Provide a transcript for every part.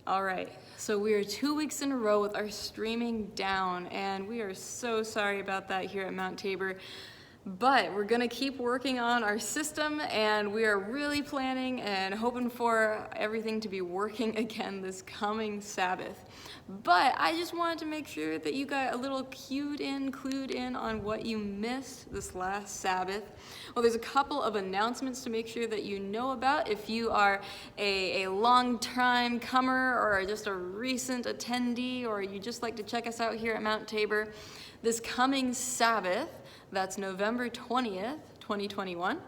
All right, so we are 2 weeks in a row with our streaming down, and we are so sorry about that here at Mount Tabor. But we're gonna keep working on our system, and we are really planning and hoping for everything to be working again this coming Sabbath. But I just wanted to make sure that you got a little clued in on what you missed this last Sabbath. Well, there's a couple of announcements to make sure that you know about if you are a long-time comer or just a recent attendee, or you just like to check us out here at Mount Tabor. This coming Sabbath, that's November 20th, 2021.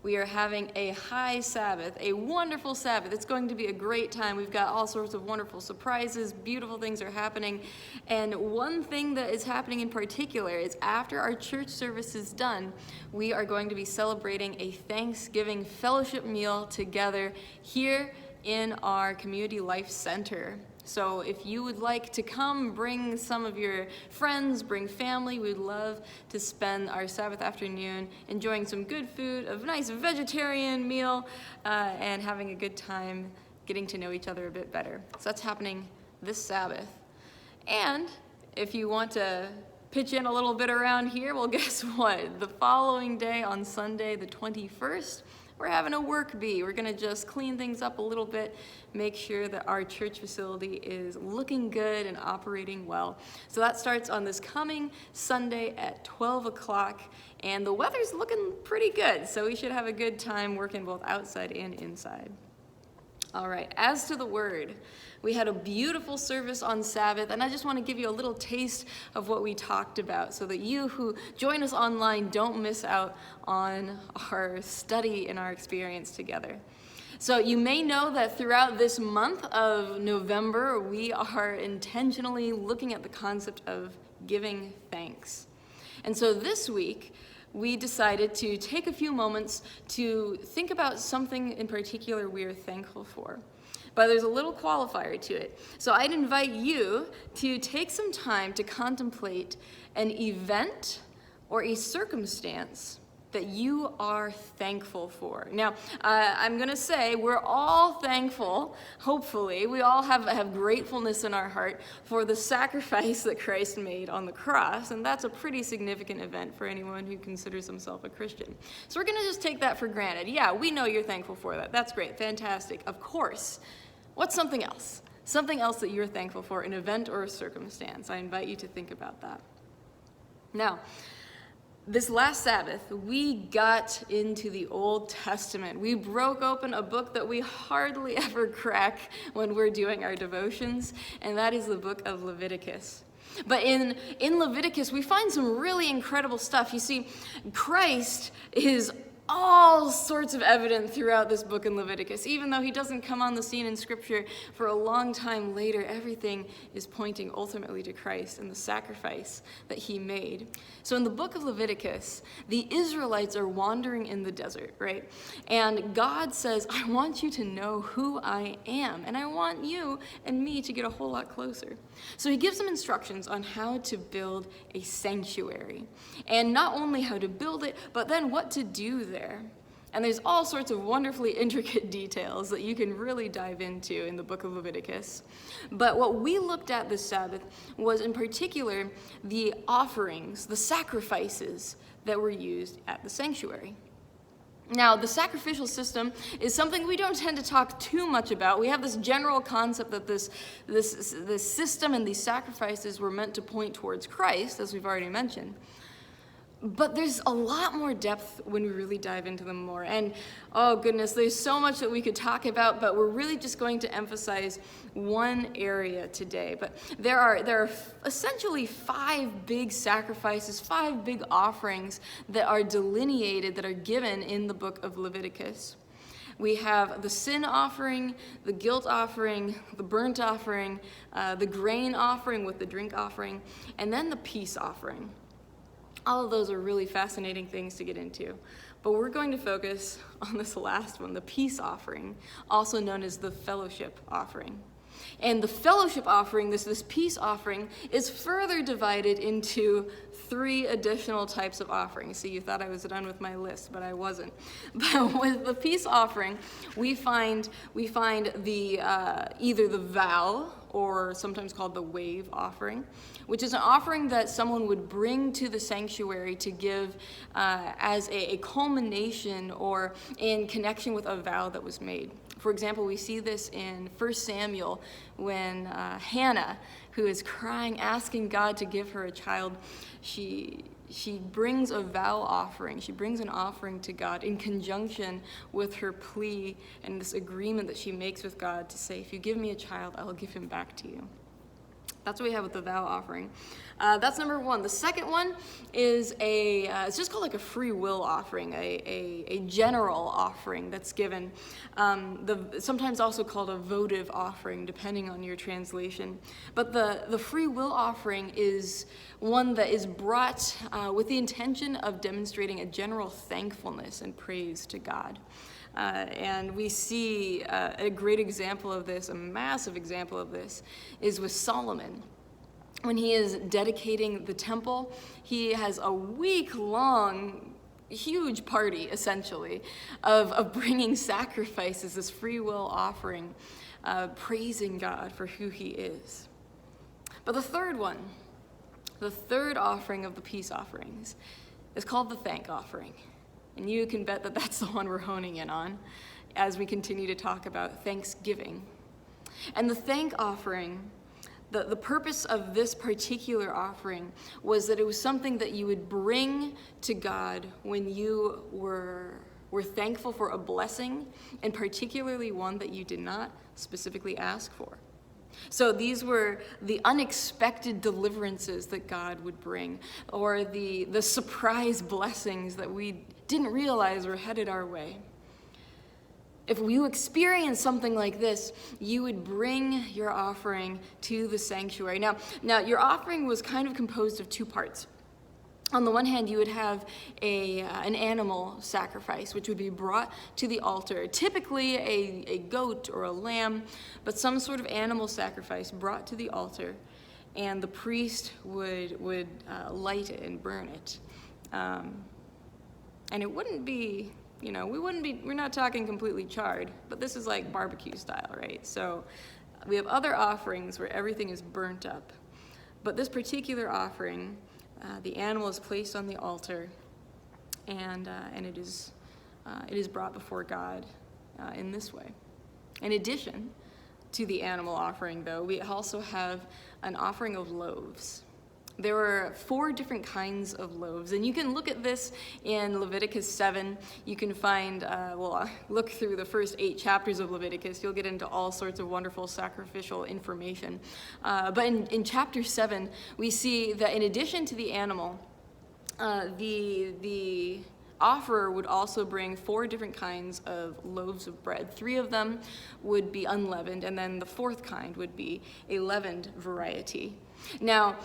We are having a high Sabbath, a wonderful Sabbath. It's going to be a great time. We've got all sorts of wonderful surprises, beautiful things are happening. And one thing that is happening in particular is after our church service is done, we are going to be celebrating a Thanksgiving fellowship meal together here in our Community Life Center. So if you would like to come, bring some of your friends, bring family. We'd love to spend our Sabbath afternoon enjoying some good food, a nice vegetarian meal, and having a good time getting to know each other a bit better. So that's happening this Sabbath. And if you want to pitch in a little bit around here, well, guess what? The following day on Sunday, the 21st, we're having a work bee. We're gonna just clean things up a little bit, make sure that our church facility is looking good and operating well. So that starts on this coming Sunday at 12 o'clock, and the weather's looking pretty good, so we should have a good time working both outside and inside. All right, as to the word, we had a beautiful service on Sabbath, and I just want to give you a little taste of what we talked about so that you who join us online don't miss out on our study and our experience together. So you may know that throughout this month of November, we are intentionally looking at the concept of giving thanks. And so this week, we decided to take a few moments to think about something in particular we are thankful for. But there's a little qualifier to it. So I'd invite you to take some time to contemplate an event or a circumstance that you are thankful for. Now, I'm gonna say we're all thankful, hopefully. We all have gratefulness in our heart for the sacrifice that Christ made on the cross, and that's a pretty significant event for anyone who considers himself a Christian. So we're gonna just take that for granted. Yeah, we know you're thankful for that. That's great, fantastic, of course. What's something else? Something else that you're thankful for, an event or a circumstance. I invite you to think about that. Now, this last Sabbath, we got into the Old Testament. We broke open a book that we hardly ever crack when we're doing our devotions, and that is the book of Leviticus. But in Leviticus, we find some really incredible stuff. You see, Christ is all sorts of evident throughout this book in Leviticus. Even though he doesn't come on the scene in Scripture for a long time later, everything is pointing ultimately to Christ and the sacrifice that he made. So in the book of Leviticus, the Israelites are wandering in the desert, right? And God says, I want you to know who I am, and I want you and me to get a whole lot closer. So he gives them instructions on how to build a sanctuary. And not only how to build it, but then what to do there. And there's all sorts of wonderfully intricate details that you can really dive into in the book of Leviticus. But what we looked at this Sabbath was in particular the offerings, the sacrifices that were used at the sanctuary. Now, the sacrificial system is something we don't tend to talk too much about. We have this general concept that this system and these sacrifices were meant to point towards Christ, as we've already mentioned. But there's a lot more depth when we really dive into them more. And oh goodness, there's so much that we could talk about, but we're really just going to emphasize one area today. But there are essentially 5 big sacrifices, 5 big offerings that are delineated, that are given in the book of Leviticus. We have the sin offering, the guilt offering, the burnt offering, the grain offering with the drink offering, and then the peace offering. All of those are really fascinating things to get into, but we're going to focus on this last one, the peace offering, also known as the fellowship offering. And the fellowship offering, this peace offering, is further divided into 3 additional types of offerings. See, you thought I was done with my list, but I wasn't. But with the peace offering, we find the either the vow, or sometimes called the wave offering, which is an offering that someone would bring to the sanctuary to give as a culmination or in connection with a vow that was made. For example, we see this in 1 Samuel when Hannah, who is crying, asking God to give her a child, she brings a vow offering. She brings an offering to God in conjunction with her plea and this agreement that she makes with God to say, if you give me a child, I will give him back to you. That's what we have with the vow offering. That's number 1. The second one is it's just called like a free will offering, a general offering that's given. Sometimes also called a votive offering, depending on your translation. But the free will offering is one that is brought with the intention of demonstrating a general thankfulness and praise to God. And we see a great example of this, a massive example of this, is with Solomon. When he is dedicating the temple, he has a week-long, huge party, essentially, of bringing sacrifices, this free will offering, praising God for who he is. But the third one, the third offering of the peace offerings, is called the thank offering. And you can bet that that's the one we're honing in on as we continue to talk about Thanksgiving. And the thank offering, the purpose of this particular offering was that it was something that you would bring to God when you were thankful for a blessing, and particularly one that you did not specifically ask for. So these were the unexpected deliverances that God would bring, or the surprise blessings that we didn't realize were headed our way. If you experience something like this, you would bring your offering to the sanctuary. Now your offering was kind of composed of 2 parts. On the one hand, you would have an animal sacrifice, which would be brought to the altar, typically a goat or a lamb, but some sort of animal sacrifice brought to the altar, and the priest would light it and burn it. And it wouldn't be, we're not talking completely charred, but this is like barbecue style, right? So we have other offerings where everything is burnt up. But this particular offering, the animal is placed on the altar, and it is brought before God in this way. In addition to the animal offering, though, we also have an offering of loaves. There were 4 different kinds of loaves, and you can look at this in Leviticus 7. You can find, look through the first 8 chapters of Leviticus. You'll get into all sorts of wonderful sacrificial information. But in chapter 7, we see that in addition to the animal, the offerer would also bring 4 different kinds of loaves of bread. 3 of them would be unleavened, and then the 4th kind would be a leavened variety. Now,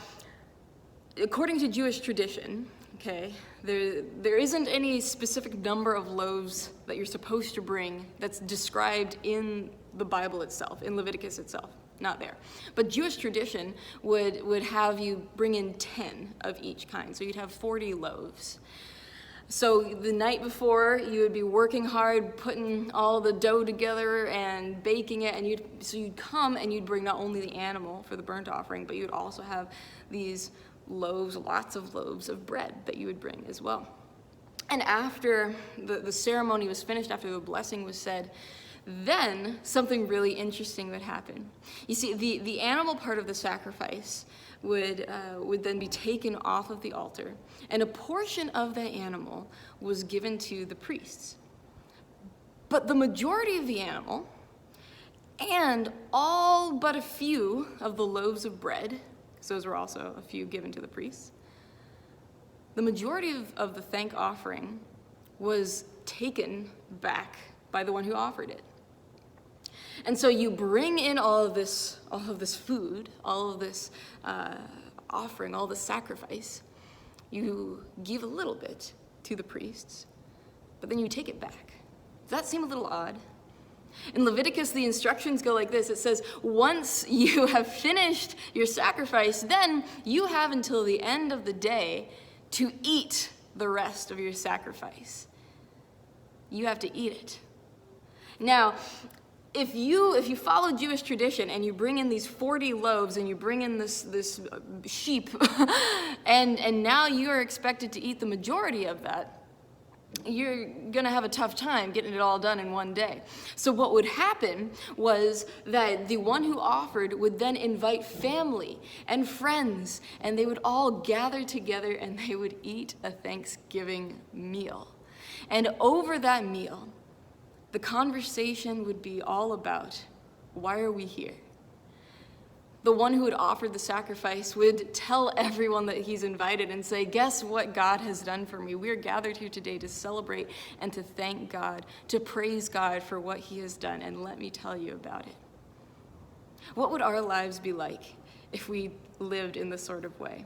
according to Jewish tradition, okay, there isn't any specific number of loaves that you're supposed to bring that's described in the Bible itself, in Leviticus itself, not there. But Jewish tradition would have you bring in 10 of each kind, so you'd have 40 loaves. So the night before, you would be working hard, putting all the dough together and baking it, and you'd come and you'd bring not only the animal for the burnt offering, but you'd also have these loaves, lots of loaves of bread that you would bring as well. And after the ceremony was finished, after the blessing was said, then something really interesting would happen. You see, the animal part of the sacrifice would then be taken off of the altar, and a portion of that animal was given to the priests. But the majority of the animal, and all but a few of the loaves of bread, because those were also a few given to the priests, the majority of the thank offering was taken back by the one who offered it. And so you bring in all of this food, all of this offering, all this sacrifice. You give a little bit to the priests, but then you take it back. Does that seem a little odd? In Leviticus, the instructions go like this. It says, once you have finished your sacrifice, then you have until the end of the day to eat the rest of your sacrifice. You have to eat it. Now, if you follow Jewish tradition and you bring in these 40 loaves and you bring in this sheep, and now you are expected to eat the majority of that, you're going to have a tough time getting it all done in one day. So what would happen was that the one who offered would then invite family and friends, and they would all gather together and they would eat a Thanksgiving meal. And over that meal, the conversation would be all about, why are we here? The one who had offered the sacrifice would tell everyone that he's invited and say, guess what God has done for me? We are gathered here today to celebrate and to thank God, to praise God for what he has done, and let me tell you about it. What would our lives be like if we lived in this sort of way?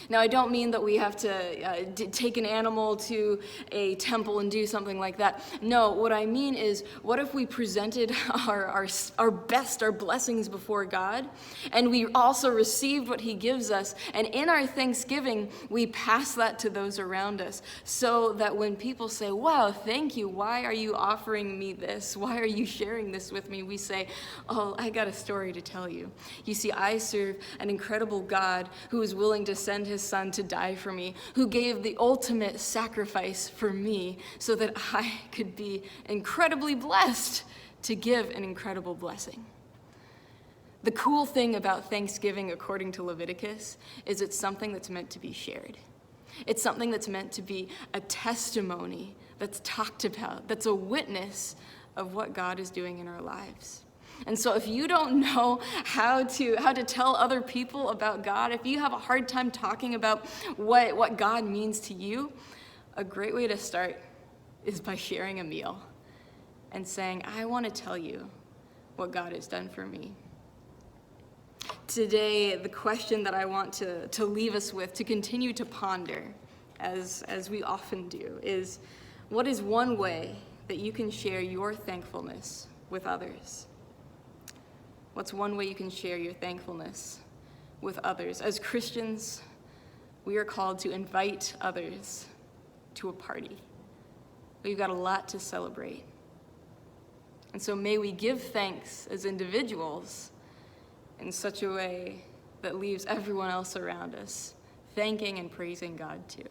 Now, I don't mean that we have to take an animal to a temple and do something like that. No, what I mean is, what if we presented our best, our blessings before God, and we also received what he gives us, and in our thanksgiving, we pass that to those around us, so that when people say, wow, thank you, why are you offering me this? Why are you sharing this with me? We say, oh, I got a story to tell you. You see, I serve an incredible God who is willing to send his son to die for me, who gave the ultimate sacrifice for me so that I could be incredibly blessed to give an incredible blessing. The cool thing about Thanksgiving, according to Leviticus, is it's something that's meant to be shared. It's something that's meant to be a testimony that's talked about, that's a witness of what God is doing in our lives. And so if you don't know how to tell other people about God, if you have a hard time talking about what God means to you, a great way to start is by sharing a meal and saying, I want to tell you what God has done for me. Today, the question that I want to leave us with, to continue to ponder, as we often do, is, what is one way that you can share your thankfulness with others? What's one way you can share your thankfulness with others? As Christians, we are called to invite others to a party. We've got a lot to celebrate. And so may we give thanks as individuals in such a way that leaves everyone else around us thanking and praising God too.